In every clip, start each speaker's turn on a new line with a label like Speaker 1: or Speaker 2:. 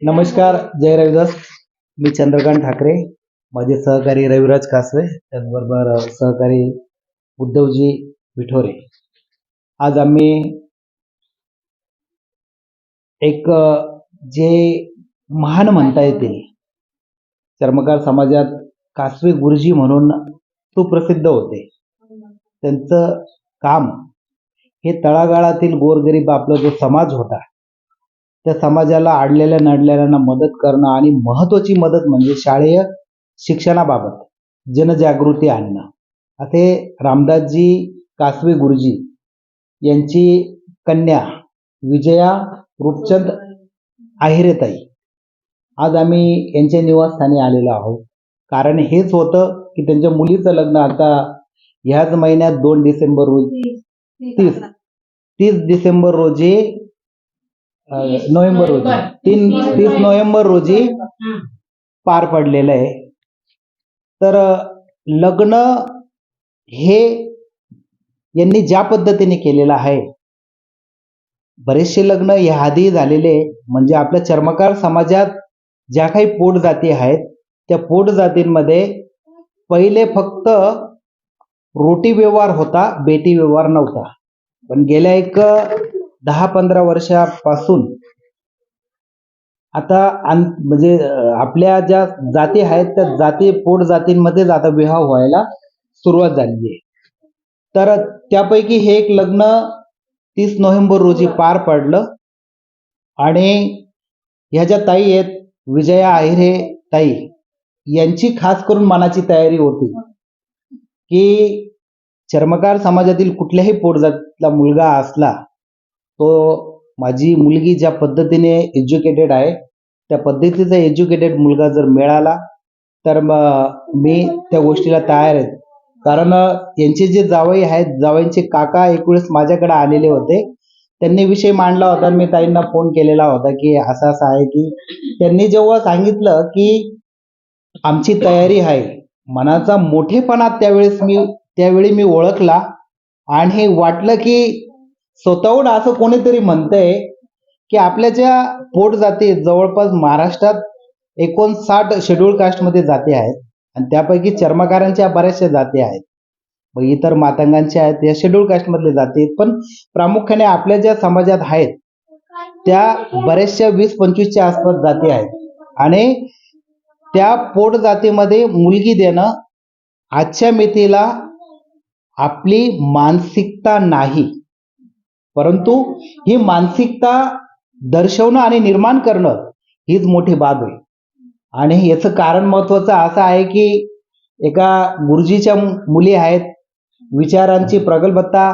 Speaker 1: नमस्कार. जय रविदास. मी चंद्रकांत ठाकरे. माझे सहकारी रविराज कासवे, त्याचबरोबर सहकारी उद्धवजी विठोरे. आज आम्ही एक जे महान म्हणता येतील चर्मकार समाजात कासवे गुरुजी म्हणून सुप्रसिद्ध होते. त्यांचं काम हे तळागाळातील गोरगरीब आपला जो समाज होता त्या समाजाला अडलेल्या नडलेल्यांना मदत करणं आणि महत्त्वाची मदत म्हणजे शालेय शिक्षणाबाबत जनजागृती आणणं. असे रामदासजी कासवे गुरुजी यांची कन्या विजया रूपचंद आहिरेताई, आज आम्ही यांच्या निवासस्थानी आलेलो आहोत. कारण हेच होतं की त्यांच्या मुलीचं लग्न आता ह्याच महिन्यात 2 डिसेंबर रोजी 30 डिसेंबर रोजी नोव्हेंबर रोजी 30 नोव्हेंबर रोजी पार पडलेलं आहे. तर लग्न हे यांनी ज्या पद्धतीने केलेलं आहे, बरेचसे लग्न ह्याआधी झालेले, म्हणजे आपल्या चर्मकार समाजात ज्या काही पोट जाती आहेत त्या पोट जातींमध्ये पहिले फक्त रोटी व्यवहार होता, बेटी व्यवहार नव्हता. पण गेल्या एक 10-15 वर्षापासून आता म्हणजे आपल्या ज्या जाती आहेत त्या जाती पोट जातींमध्ये आता विवाह व्हायला सुरुवात झालेली आहे. तर त्यापैकी हे एक लग्न 30 नोव्हेंबर रोजी पार पडलं. आणि ह्या ज्या ताई आहेत विजया आहिरे ताई, यांची खास करून मनाची तयारी होती की चर्मकार समाजातील कुठल्याही पोट जातीतला मुलगा असला, तो माझी मुलगी ज्या पद्धतीने एज्युकेटेड आहे त्या पद्धतीचा एज्युकेटेड मुलगा जर मिळाला तर मी त्या गोष्टीला तयार आहे. कारण यांचे जे जावई आहेत, जावईंचे काका एक वेळेस माझ्याकडे आलेले होते. त्यांनी विषय मांडला होता. मी ताईंना फोन केलेला होता की असं असं आहे. की त्यांनी जेव्हा सांगितलं की आमची तयारी आहे, मनाचा मोठेपणा त्यावेळी मी ओळखला. आणि वाटलं की स्वतःहून असं कोणीतरी म्हणतंय की आपल्या ज्या पोट जाती जवळपास महाराष्ट्रात 59 शेड्यूल कास्टमध्ये जाती आहेत आणि त्यापैकी चर्मकारांच्या बऱ्याचशा जाती आहेत, व इतर मातंगांच्या आहेत, या शेड्यूल कास्टमधले जाती आहेत. पण प्रामुख्याने आपल्या ज्या समाजात आहेत त्या बऱ्याचशा 20-25च्या आसपास जाती आहेत. आणि त्या पोट जातीमध्ये मुलगी देणं आजच्या मितीला आपली मानसिकता नाही, परंतु ही मानसिकता दर्शवणं आणि निर्माण करणं हीच मोठी बाब आहे. आणि याचं कारण महत्वाचं असं आहे की एका गुरुजीच्या मुली आहेत, विचारांची प्रगल्भता,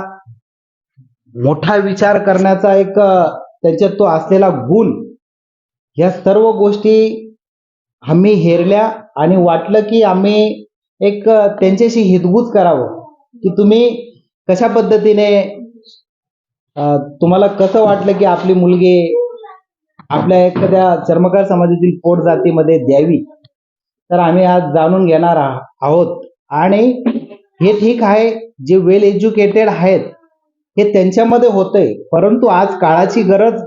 Speaker 1: मोठा विचार करण्याचा एक त्यांच्यात तो असलेला गुण, या सर्व गोष्टी आम्ही हेरल्या. आणि वाटलं की आम्ही एक त्यांच्याशी हितगुज करावं की तुम्ही कशा पद्धतीने, तुम्हाला कसं वाटलं की आपली मुलगी आपल्या एखाद्या चर्मकार समाजातील पोट जातीमध्ये द्यावी. तर आम्ही आज जाणून घेणार आहोत. आणि हे ठीक आहे, जे वेल एज्युकेटेड आहेत हे त्यांच्यामध्ये होतंय, परंतु आज काळाची गरज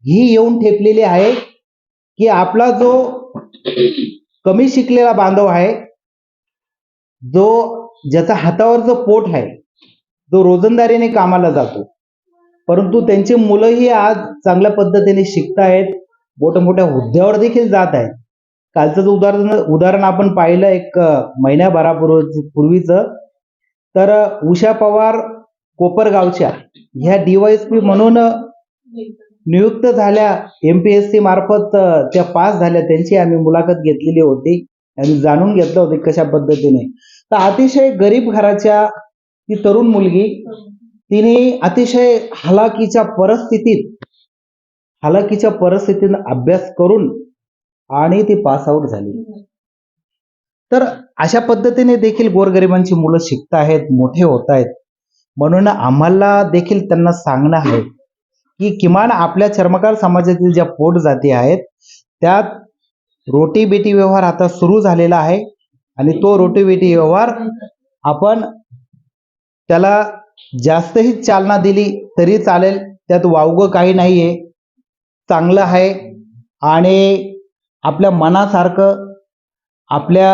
Speaker 1: ही येऊन ठेपलेली आहे की आपला जो कमी शिकलेला बांधव आहे, जो ज्याचा हातावरचं पोट आहे, जो रोजंदारीने कामाला जातो, परंतु त्यांची मुलंही आज चांगल्या पद्धतीने शिकतायत, मोठ्या हुद्द्यावर देखील जात आहेत. कालचं उदाहरण आपण पाहिलं एक महिन्याभरापूर्वीचं, तर उषा पवार कोपरगावच्या ह्या DYSP म्हणून नियुक्त झाल्या, MPSC मार्फत त्या पास झाल्या. त्यांची आम्ही मुलाखत घेतलेली होती आणि जाणून घेतलं होतं कशा पद्धतीने. तर अतिशय गरीब घराच्या ती तरुण मुलगी, तिने अतिशय हलाखीच्या परिस्थितीत अभ्यास करून आणि ती पास आउट झाली. तर अशा पद्धतीने देखील गोरगरिबांची मुलं शिकत आहेत, मोठे होत आहेत. म्हणून आम्हाला देखील त्यांना सांगणं आहे की किमान आपल्या चर्मकार समाजातील ज्या पोट जाती आहेत त्यात रोटी बेटी व्यवहार आता सुरू झालेला आहे. आणि तो रोटी बेटी व्यवहार आपण त्याला जास्तही चालना दिली तरी चालेल, त्यात वावगं काही नाहीये, चांगलं आहे. आणि आपल्या मनासारखं आपल्या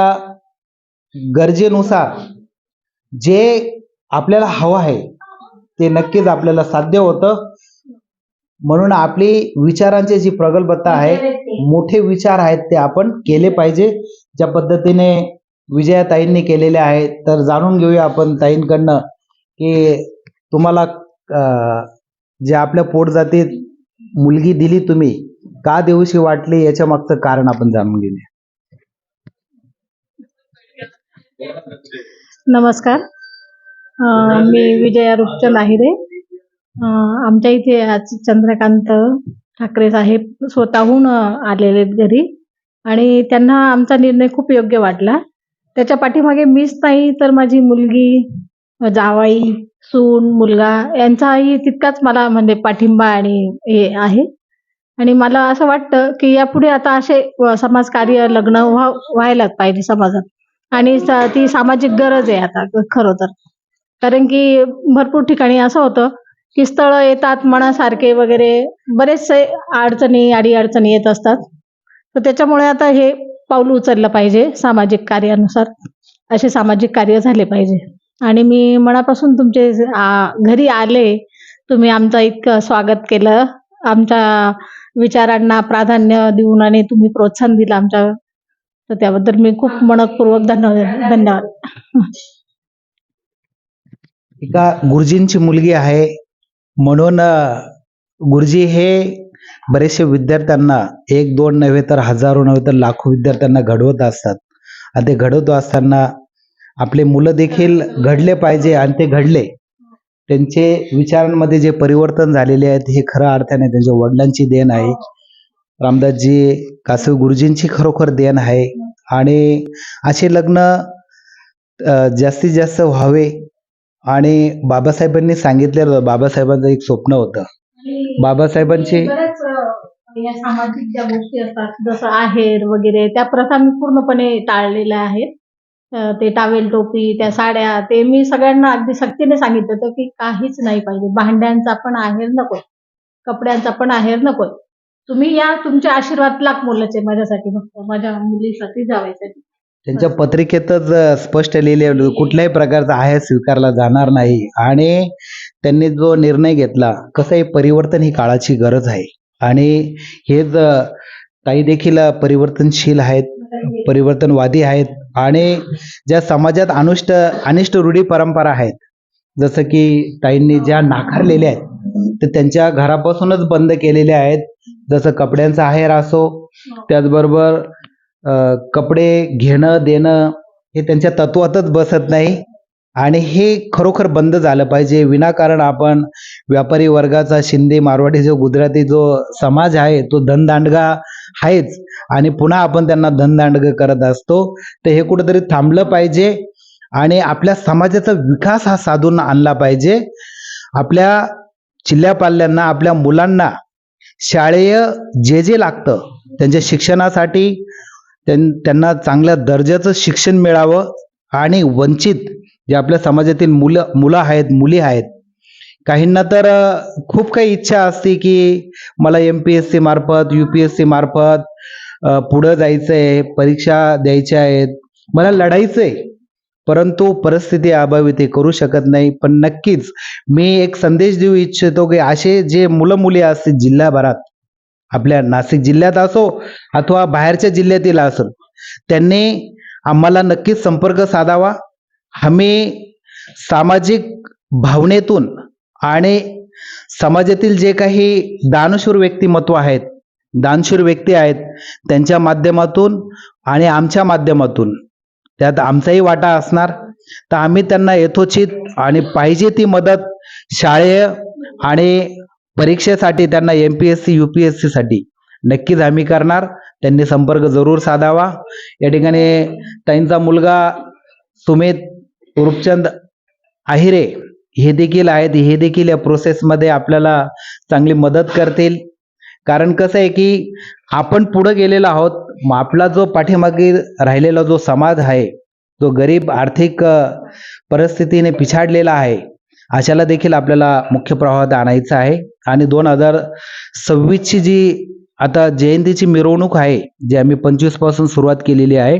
Speaker 1: गरजेनुसार जे आपल्याला हवं आहे ते नक्कीच आपल्याला साध्य होतं. म्हणून आपली विचारांची जी प्रगल्भता आहे, मोठे विचार आहेत ते आपण केले पाहिजे, ज्या पद्धतीने विजयाताईंनी केलेले आहेत. तर जाणून घेऊया आपण ताईंकडनं की तुम्हाला जे आपल्या पोटजातीत मुलगी दिली तुम्ही, का देऊशी वाटली, याच्या मागचं कारण आपण जाणून घेऊया.
Speaker 2: नमस्कार. मी विजया रूपचंद आहिरे. आमच्या इथे आज चंद्रकांत ठाकरे साहेब स्वतःहून आलेले आहेत घरी आणि त्यांना आमचा निर्णय खूप योग्य वाटला. त्याच्या पाठीमागे मीच नाही तर माझी मुलगी, जावाई, सून, मुलगा यांचाही तितकाच मला म्हणजे पाठिंबा आणि हे आहे. आणि मला असं वाटतं की यापुढे आता असे समाजकार्य लग्न व्हायलाच पाहिजे समाजात आणि ती सामाजिक गरज आहे आता खरं तर. कारण की भरपूर ठिकाणी असं होतं की स्थळं येतात मनासारखे वगैरे, बरेचसे अडीअडचणी येत असतात. तर त्याच्यामुळे आता हे पाऊल उचललं पाहिजे सामाजिक कार्यानुसार. असे सामाजिक कार्य झाले पाहिजे. आणि मी मनापासून तुमचे घरी आले, तुम्ही आमचं इतकं स्वागत केलं, आमच्या विचारांना प्राधान्य देऊन आणि तुम्ही प्रोत्साहन दिलं आमच्या, तर त्याबद्दल मी खूप मनपूर्वक धन्यवाद.
Speaker 1: एका गुरुजींची मुलगी आहे म्हणून गुरुजी हे बरेचसे विद्यार्थ्यांना, एक दोन नव्हे तर हजारो नव्हे तर लाखो विद्यार्थ्यांना घडवत असतात. आणि ते घडवत असताना आपले मुलं देखील घडले पाहिजे आणि ते घडले. त्यांचे विचारांमध्ये जे परिवर्तन झालेले आहेत हे खऱ्या अर्थाने त्यांच्या वडिलांची देण आहे. रामदासजी कासवे गुरुजींची खरोखर देण आहे. आणि असे लग्न जास्तीत जास्त व्हावे. आणि बाबासाहेबांनी सांगितलेलं होतं, बाबासाहेबांचं एक स्वप्न होतं. बाबासाहेबांची
Speaker 2: बऱ्याच या सामाजिक ज्या गोष्टी असतात जसं आहेर वगैरे त्या प्रथा मी पूर्णपणे टाळलेल्या आहेत. ते टावेल टोपी, त्या साड्या, ते मी सगळ्यांना अगदी सक्तीने सांगितलं होतं की काहीच नाही पाहिजे. भांड्यांचा पण आहेर नकोय, कपड्यांचा पण आहेर नकोय. तुम्ही या, तुमचे आशीर्वाद लाख मोलाचे माझ्यासाठी, फक्त माझ्या मुलीसाठी, जावयासाठी.
Speaker 1: त्यांच्या पत्रिकेतच स्पष्ट लिहिले, कुठल्याही प्रकारचा आहेर स्वीकारला जाणार नाही. आणि त्यांनी जो निर्णय घेतला, कसं आहे, परिवर्तन ही काळाची गरज आहे. आणि हेच ताई देखील परिवर्तनशील आहेत, परिवर्तनवादी आहेत. आणि ज्या समाजात अनिष्ट रूढी परंपरा आहेत, जसं की ताईंनी ज्या नाकारलेल्या आहेत तर त्यांच्या घरापासूनच बंद केलेल्या आहेत. जसं कपड्यांचा आहेर असो, त्याचबरोबर कपडे घेणं देणं हे त्यांच्या तत्वातच बसत नाही. आणि हे खरोखर बंद झालं पाहिजे. विनाकारण आपण व्यापारी वर्गाचा, शिंदे, मारवाडी, जो गुजराती जो समाज आहे तो धनदांडगा आहेच. आणि पुन्हा आपण त्यांना धनदांडग करत असतो. तर हे कुठेतरी थांबलं पाहिजे. आणि आपल्या समाजाचा विकास हा साधून आणला पाहिजे. आपल्या चिल्ल्यापाल्यांना, आपल्या मुलांना शाळेय जे लागतं त्यांच्या शिक्षणासाठी त्यांना चांगल्या दर्जाचं शिक्षण मिळावं. आणि वंचित जे आपल्या समाजातील मुलं आहेत, मुली आहेत, काहींना तर खूप काही इच्छा असते की मला MPSC मार्फत, UPSC मार्फत पुढं जायचंय, परीक्षा द्यायच्या आहेत, मला लढायचंय, परंतु परिस्थिती अभावी ते करू शकत नाही. पण नक्कीच मी एक संदेश देऊ इच्छितो की असे जे मुलं मुली असतील जिल्ह्याभरात, आपल्या नाशिक जिल्ह्यात असो अथवा बाहेरच्या जिल्ह्यातील असो, त्यांनी आम्हाला नक्कीच संपर्क साधावा. आम्ही सामाजिक भावनेतून आणि समाजातील जे काही दानशूर व्यक्तिमत्व आहेत, दानशूर व्यक्ती आहेत, त्यांच्या माध्यमातून आणि आमच्या माध्यमातून त्यात आमचाही वाटा असणार. तर आम्ही त्यांना यथोचित आणि पाहिजे ती मदत शाळेय आणि परीक्षेसाठी, त्यांना MPSC UPSC साठी नक्कीच आम्ही करणार. त्यांनी संपर्क जरूर साधावा. या ठिकाणी ताईंचा मुलगा सुमित रूपचंद आहिरे हे देखील आहेत. हे देखील या प्रोसेसमध्ये आपल्याला चांगली मदत करतील. कारण कसं आहे की आपण पुढे गेलेलो आहोत. आपला जो पाठीमागे राहिलेला जो समाज आहे, जो गरीब, आर्थिक परिस्थितीने पिछाडलेला आहे, अशाला देखील आपल्याला मुख्य प्रवाहात आणायचं आहे. आणि 2026ची जी आता जयंतीची मिरवणूक आहे जी आम्ही 25 पासून सुरुवात केलेली आहे.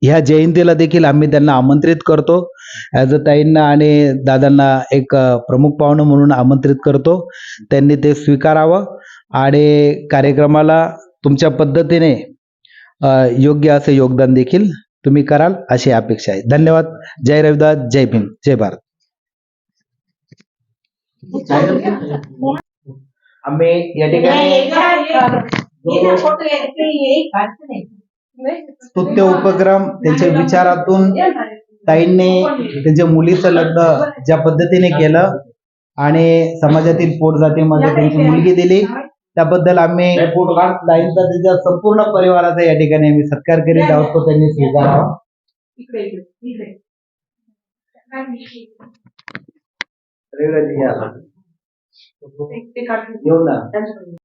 Speaker 1: ह्या जयंतीला देखील आम्ही त्यांना आमंत्रित करतो. ॲज अ ताईंना आणि दादांना एक प्रमुख पाहुणं म्हणून आमंत्रित करतो. त्यांनी ते स्वीकारावं आणि कार्यक्रमाला तुमच्या पद्धतीने योग्य असं योगदान देखील तुम्ही कराल अशी अपेक्षा आहे. धन्यवाद. जय रविदास, जय भीम, जय भारत. आम्ही या ठिकाणी स्तुत्य उपक्रम त्यांच्या विचारातून ताईंनी त्यांच्या मुलीचं लग्न ज्या पद्धतीने केलं आणि समाजातील पोट जातीमध्ये त्यांची मुलगी दिली त्याबद्दल आम्ही ताईंचा त्यांच्या संपूर्ण परिवाराचा या ठिकाणी आम्ही सत्कार करीत आहोत. तो त्यांनी स्वीकारावा. येऊ ना.